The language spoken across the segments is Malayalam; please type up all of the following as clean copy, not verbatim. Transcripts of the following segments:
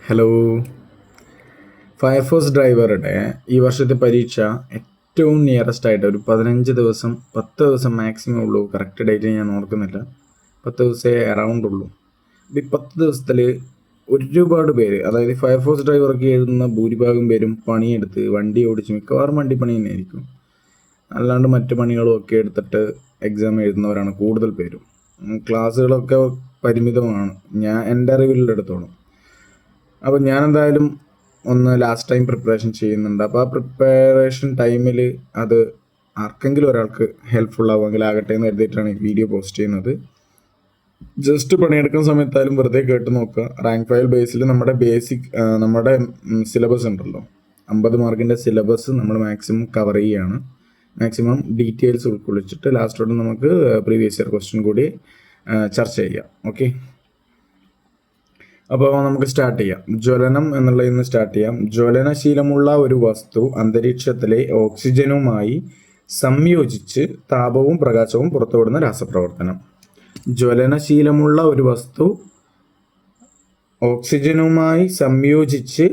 ഹലോ. ഫയർഫോഴ്സ് ഡ്രൈവറുടെ ഈ വർഷത്തെ പരീക്ഷ ഏറ്റവും നിയറസ്റ്റ് ആയിട്ട് ഒരു 15 ദിവസം 10 ദിവസം മാക്സിമം ഉള്ളൂ. കറക്റ്റ് ഡേറ്റ് ഞാൻ ഓർക്കുന്നില്ല. 10 ദിവസമേ അറൗണ്ട് ഉള്ളൂ. ഈ 10 ദിവസത്തിൽ ഒരുപാട് പേര്, അതായത് ഫയർഫോഴ്സ് ഡ്രൈവർക്ക് എഴുതുന്ന ഭൂരിഭാഗം പേരും പണിയെടുത്ത് വണ്ടി ഓടിച്ച്, മിക്കവാറും വണ്ടി പണി തന്നെയായിരിക്കും, അല്ലാണ്ട് മറ്റു പണികളും ഒക്കെ എടുത്തിട്ട് എക്സാം എഴുതുന്നവരാണ് കൂടുതൽ പേരും. ക്ലാസ്സുകളൊക്കെ പരിമിതമാണ് എൻ്റെ അറിവിലെടുത്തോളം. അപ്പോൾ ഞാൻ എന്തായാലും ഒന്ന് ലാസ്റ്റ് ടൈം പ്രിപ്പറേഷൻ ചെയ്യുന്നുണ്ട്. അപ്പോൾ ആ പ്രിപ്പറേഷൻ ടൈമിൽ അത് ആർക്കെങ്കിലും ഒരാൾക്ക് ഹെൽപ്ഫുൾ ആവുമെങ്കിൽ ആകട്ടെ എന്ന് കരുതിയിട്ടാണ് ഈ വീഡിയോ പോസ്റ്റ് ചെയ്യുന്നത്. ജസ്റ്റ് പണിയെടുക്കുന്ന സമയത്തായാലും വെറുതെ കേട്ട് നോക്കുക. റാങ്ക് ഫയൽ ബേസിൽ നമ്മുടെ നമ്മുടെ സിലബസ് ഉണ്ടല്ലോ, 50 മാർക്കിൻ്റെ സിലബസ് നമ്മൾ മാക്സിമം കവർ ചെയ്യുകയാണ്. മാക്സിമം ഡീറ്റെയിൽസ് ഉൾക്കൊള്ളിച്ചിട്ട് ലാസ്റ്റോടെ നമുക്ക് പ്രീവിയസ് ഇയർ ക്വസ്റ്റ്യൻ കൂടി ചർച്ച ചെയ്യാം. ഓക്കെ, അപ്പോൾ നമുക്ക് സ്റ്റാർട്ട് ചെയ്യാം. ജ്വലനം എന്നുള്ളതിൽ നിന്ന് സ്റ്റാർട്ട് ചെയ്യാം. ജ്വലനശീലമുള്ള ഒരു വസ്തു അന്തരീക്ഷത്തിലെ ഓക്സിജനുമായി സംയോജിച്ച് താപവും പ്രകാശവും പുറത്തുവിടുന്ന രാസപ്രവർത്തനം. ജ്വലനശീലമുള്ള ഒരു വസ്തു ഓക്സിജനുമായി സംയോജിച്ച്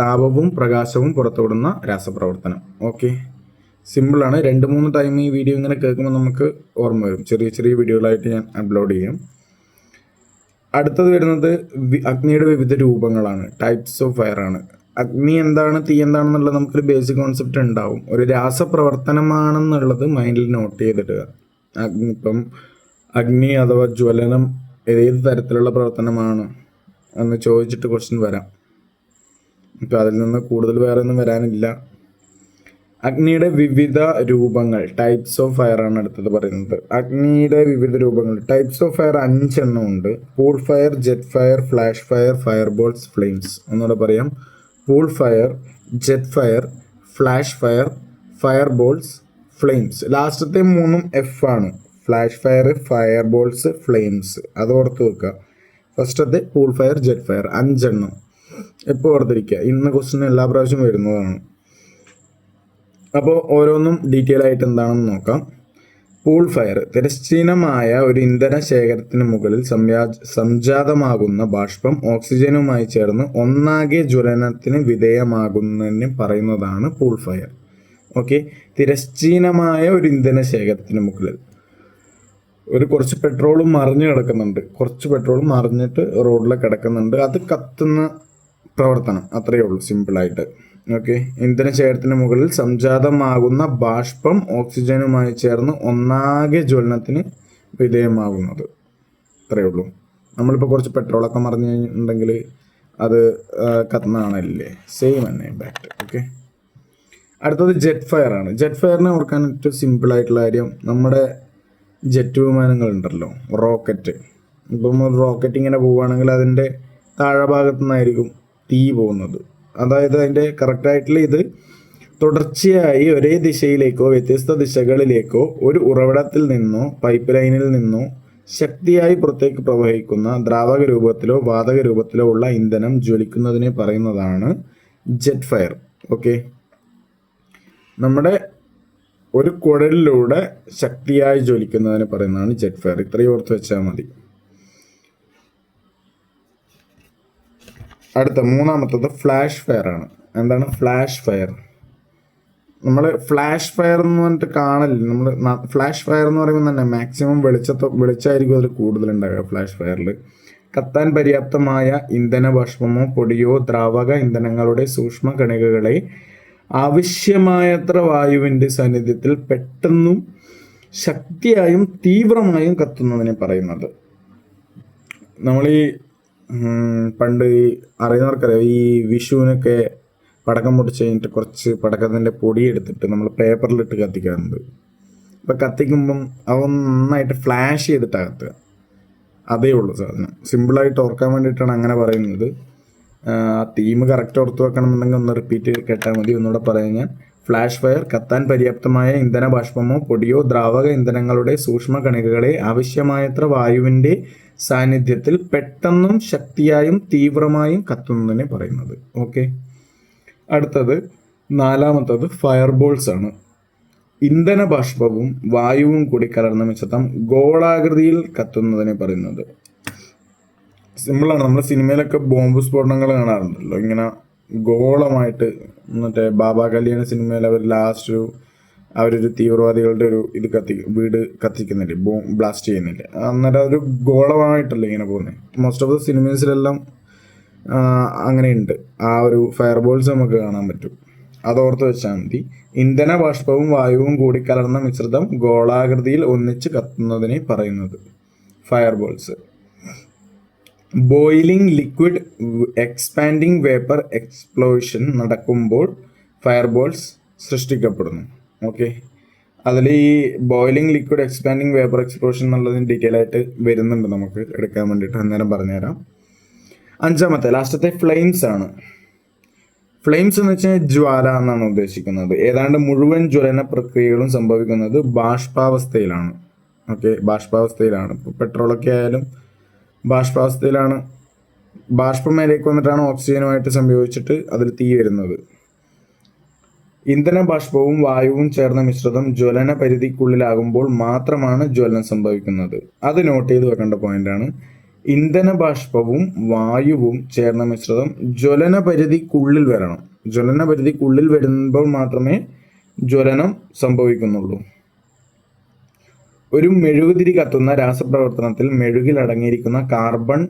താപവും പ്രകാശവും പുറത്തുവിടുന്ന രാസപ്രവർത്തനം. ഓക്കെ, സിമ്പിളാണ്. 2-3 ടൈം ഈ വീഡിയോ ഇങ്ങനെ കേൾക്കുമ്പോൾ നമുക്ക് ഓർമ്മ വരും. ചെറിയ ചെറിയ വീഡിയോകളായിട്ട് ഞാൻ അപ്ലോഡ് ചെയ്യും. അടുത്തത് വരുന്നത് അഗ്നിയുടെ വിവിധ രൂപങ്ങളാണ്, ടൈപ്സ് ഓഫ് ഫയർ ആണ്. അഗ്നി എന്താണ്, തീ എന്താണെന്നുള്ളത് നമുക്കൊരു ബേസിക് കോൺസെപ്റ്റ് ഉണ്ടാവും. ഒരു രാസപ്രവർത്തനമാണെന്നുള്ളത് മൈൻഡിൽ നോട്ട് ചെയ്തിടുക. അഗ്നി അഥവാ ജ്വലനം ഏത് തരത്തിലുള്ള പ്രവർത്തനമാണ് എന്ന് ചോദിച്ചിട്ട് ക്വസ്റ്റ്യൻ വരാം. ഇപ്പം അതിൽ നിന്ന് കൂടുതൽ വേറെ ഒന്നും വരാനില്ല. അഗ്നിയുടെ വിവിധ രൂപങ്ങൾ, ടൈപ്സ് ഓഫ് ഫയർ ആണ് അടുത്തത് പറയുന്നത്. അഗ്നിയുടെ വിവിധ രൂപങ്ങൾ, ടൈപ്സ് ഓഫ് ഫയർ 5 എണ്ണം ഉണ്ട്. Pool fire, jet fire, flash fire, fire balls, flames. ഒന്നുകൂടെ പറയാം: pool fire, jet fire, flash fire, fire balls, flames. ലാസ്റ്റത്തെ 3 എഫ് ആണ്. Flash fire, fire balls, flames. അത് ഓർത്ത് വെക്കുക. ഫസ്റ്റത്തെ പൂൾ ഫയർ, ജെറ്റ് ഫയർ 5 എണ്ണം എപ്പോൾ ഓർത്തിരിക്കുക. ഇന്ന് ക്വസ്റ്റ്യൻ എല്ലാ പ്രാവശ്യം വരുന്നതാണ്. അപ്പോൾ ഓരോന്നും ഡീറ്റെയിൽ ആയിട്ട് എന്താണെന്ന് നോക്കാം. പൂൾ ഫയർ: തിരശ്ചീനമായ ഒരു ഇന്ധന ശേഖരത്തിന് മുകളിൽ സംജാതമാകുന്ന ബാഷ്പം ഓക്സിജനുമായി ചേർന്ന് ഒന്നാകെ ജ്വലനത്തിന് വിധേയമാകുന്നതിന് പറയുന്നതാണ് പൂൾ ഫയർ. ഓക്കെ, തിരശ്ചീനമായ ഒരു ഇന്ധന ശേഖരത്തിന് മുകളിൽ കുറച്ച് പെട്രോളും മറിഞ്ഞ് കിടക്കുന്നുണ്ട്, കുറച്ച് പെട്രോളും മറിഞ്ഞിട്ട് റോഡിൽ കിടക്കുന്നുണ്ട്. അത് കത്തുന്ന പ്രവർത്തനം, അത്രയേ ഉള്ളൂ, സിമ്പിളായിട്ട്. ഓക്കെ, ഇന്ധന ശേഖരത്തിന് മുകളിൽ സംജാതമാകുന്ന ബാഷ്പം ഓക്സിജനുമായി ചേർന്ന് ഒന്നാകെ ജ്വലനത്തിന് വിധേയമാകുന്നത്, അത്രയേ ഉള്ളൂ. നമ്മളിപ്പോൾ കുറച്ച് പെട്രോളൊക്കെ മറിഞ്ഞു കഴിഞ്ഞിട്ടുണ്ടെങ്കിൽ അത് കത്തുന്നതാണല്ലേ, സെയിം തന്നെ ഇമ്പാക്റ്റ്. ഓക്കെ, അടുത്തത് ജെറ്റ് ഫയർ ആണ്. ജെറ്റ് ഫയറിനെ ഓർക്കാൻ ഏറ്റവും സിമ്പിളായിട്ടുള്ള കാര്യം, നമ്മുടെ ജെറ്റ് വിമാനങ്ങളുണ്ടല്ലോ, റോക്കറ്റ്. ഇപ്പം ഒരു റോക്കറ്റ് ഇങ്ങനെ പോവുകയാണെങ്കിൽ അതിൻ്റെ താഴെ ഭാഗത്തു നിന്നായിരിക്കും തീ പോകുന്നത്. അതായത് അതിൻ്റെ കറക്റ്റായിട്ടുള്ള ഇത് തുടർച്ചയായി ഒരേ ദിശയിലേക്കോ വ്യത്യസ്ത ദിശകളിലേക്കോ ഒരു ഉറവിടത്തിൽ നിന്നോ പൈപ്പ് ലൈനിൽ നിന്നോ ശക്തിയായി പുറത്തേക്ക് പ്രവഹിക്കുന്ന ദ്രാവക രൂപത്തിലോ വാതക രൂപത്തിലോ ഉള്ള ഇന്ധനം ജ്വലിക്കുന്നതിനെ പറയുന്നതാണ് ജെറ്റ് ഫയർ. ഓക്കെ, നമ്മുടെ ഒരു കുഴലിലൂടെ ശക്തിയായി ജ്വലിക്കുന്നതിനെ പറയുന്നതാണ് ജെറ്റ് ഫയർ. ഇത്രയും ഓർത്ത് വെച്ചാൽ മതി. അടുത്ത 3ാമത്തത് ഫ്ലാഷ് ഫയർ ആണ്. എന്താണ് ഫ്ലാഷ് ഫയർ? നമ്മൾ ഫ്ലാഷ് ഫയർ എന്ന് പറഞ്ഞിട്ട് കാണലില്ല. നമ്മൾ ഫ്ലാഷ് ഫയർ എന്ന് പറയുമ്പോൾ തന്നെ മാക്സിമം വെളിച്ചമായിരിക്കും അതിൽ കൂടുതലുണ്ടാവുക. ഫ്ലാഷ് ഫയറിൽ കത്താൻ പര്യാപ്തമായ ഇന്ധന ബാഷ്പമോ പൊടിയോ ദ്രാവക ഇന്ധനങ്ങളുടെ സൂക്ഷ്മ കണികകളെ ആവശ്യമായത്ര വായുവിൻ്റെ സാന്നിധ്യത്തിൽ പെട്ടെന്നും ശക്തിയായും തീവ്രമായും കത്തുന്നതിനെ പറയുന്നത്. നമ്മൾ പണ്ട് അറിയുന്നവർക്കറിയാം, ഈ വിഷുവിനൊക്കെ പടക്കം പൊട്ടിച്ച് കഴിഞ്ഞിട്ട് കുറച്ച് പടക്കത്തിൻ്റെ പൊടി എടുത്തിട്ട് നമ്മൾ പേപ്പറിലിട്ട് കത്തിക്കാറുണ്ട്. അപ്പം കത്തിക്കുമ്പം അവ നന്നായിട്ട് ഫ്ലാഷ് ചെയ്തിട്ടാണ് കത്തുക. അതേ ഉള്ളൂ സാധനം. സിമ്പിളായിട്ട് ഓർക്കാൻ വേണ്ടിയിട്ടാണ് അങ്ങനെ പറയുന്നത്. തീം കറക്റ്റ് ഓർത്ത് വെക്കണമെന്നുണ്ടെങ്കിൽ ഒന്ന് റിപ്പീറ്റ് കേട്ടാൽ മതി. ഒന്നുകൂടെ പറയാൻ ഞാൻ: ഫ്ലാഷ് ഫയർ കത്താൻ പര്യാപ്തമായ ഇന്ധന ബാഷ്പമോ പൊടിയോ ദ്രാവക ഇന്ധനങ്ങളുടെ സൂക്ഷ്മ കണികകളെ ആവശ്യമായത്ര വായുവിൻ്റെ സാന്നിധ്യത്തിൽ പെട്ടെന്നും ശക്തിയായും തീവ്രമായും കത്തുന്നതിനെ പറയുന്നത്. ഓക്കെ, അടുത്തത് 4ാമത്തത് ഫയർ ബോൾസ് ആണ്. ഇന്ധന ബാഷ്പവും വായുവും കൂടി കലർന്ന മിശ്രിതം ഗോളാകൃതിയിൽ കത്തുന്നതിനെ പറയുന്നത്. സിമ്പിളാണ്. നമ്മൾ സിനിമയിലൊക്കെ ബോംബ് സ്ഫോടനങ്ങൾ കാണാറുണ്ടല്ലോ, ഇങ്ങനെ ഗോളമായിട്ട്. മറ്റേ ബാബാ കല്യാണ സിനിമയിൽ അവർ ലാസ്റ്റ് അവരൊരു തീവ്രവാദികളുടെ ഒരു വീട് കത്തിക്കുന്നില്ലേ, ബ്ലാസ്റ്റ് ചെയ്യുന്നില്ലേ, അന്നേരം ഒരു ഗോളമായിട്ടല്ലേ ഇങ്ങനെ പോകുന്നത്. മോസ്റ്റ് ഓഫ് ദ സിനിമീസിലെല്ലാം അങ്ങനെയുണ്ട്. ആ ഒരു ഫയർ ബോൾസ് നമുക്ക് കാണാൻ പറ്റും. അതോർത്ത് വെച്ചാൽ മതി. ഇന്ധന ബാഷ്പവും വായുവും കൂടി കലർന്ന മിശ്രിതം ഗോളാകൃതിയിൽ ഒന്നിച്ച് കത്തുന്നതിനെ പറയുന്നത് fire balls. Boiling liquid expanding vapour explosion നടക്കുമ്പോൾ ഫയർ ബോൾസ് സൃഷ്ടിക്കപ്പെടുന്നു. ഓക്കെ, അതിൽ ഈ boiling liquid expanding vapour explosion എന്നുള്ളതിന് ഡീറ്റെയിൽ ആയിട്ട് വരുന്നുണ്ട്, നമുക്ക് എടുക്കാൻ വേണ്ടിയിട്ട് അന്നേരം പറഞ്ഞുതരാം. അഞ്ചാമത്തെ ലാസ്റ്റത്തെ ഫ്ലെയിംസ് ആണ്. ഫ്ലെയിംസ് എന്ന് വെച്ചാൽ ജ്വാല എന്നാണ് ഉദ്ദേശിക്കുന്നത്. ഏതാണ്ട് മുഴുവൻ ജ്വലന പ്രക്രിയകളും സംഭവിക്കുന്നത് ബാഷ്പാവസ്ഥയിലാണ്. ഓക്കെ, ബാഷ്പാവസ്ഥയിലാണ്. ഇപ്പോൾ പെട്രോളൊക്കെ ആയാലും ബാഷ്പാവസ്ഥയിലാണ്. ബാഷ്പം മേലേക്ക് വന്നിട്ടാണ് ഓക്സിജനുമായിട്ട് സംയോജിച്ചിട്ട് അതിൽ തീ വരുന്നത്. ഇന്ധന ബാഷ്പവും വായുവും ചേർന്ന മിശ്രിതം ജ്വലന പരിധിക്കുള്ളിലാകുമ്പോൾ മാത്രമാണ് ജ്വലനം സംഭവിക്കുന്നത്. അത് നോട്ട് ചെയ്ത് വെക്കേണ്ട പോയിന്റാണ്. ഇന്ധന ബാഷ്പവും വായുവും ചേർന്ന മിശ്രിതം ജ്വലന പരിധിക്കുള്ളിൽ വരണം. ജ്വലന പരിധിക്കുള്ളിൽ വരുമ്പോൾ മാത്രമേ ജ്വലനം സംഭവിക്കുന്നുള്ളൂ. ഒരു മെഴുകുതിരി കത്തുന്ന രാസപ്രവർത്തനത്തിൽ മെഴുകിൽ അടങ്ങിയിരിക്കുന്ന കാർബൺ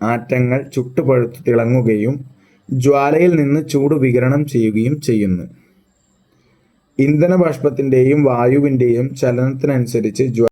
ആറ്റങ്ങൾ ചുട്ടുപഴുത്ത് തിളങ്ങുകയും ജ്വാലയിൽ നിന്ന് ചൂട് വികിരണം ചെയ്യുകയും ചെയ്യുന്നു. ഇന്ധന ബാഷ്പത്തിന്റെയും വായുവിന്റെയും ചലനത്തിനനുസരിച്ച്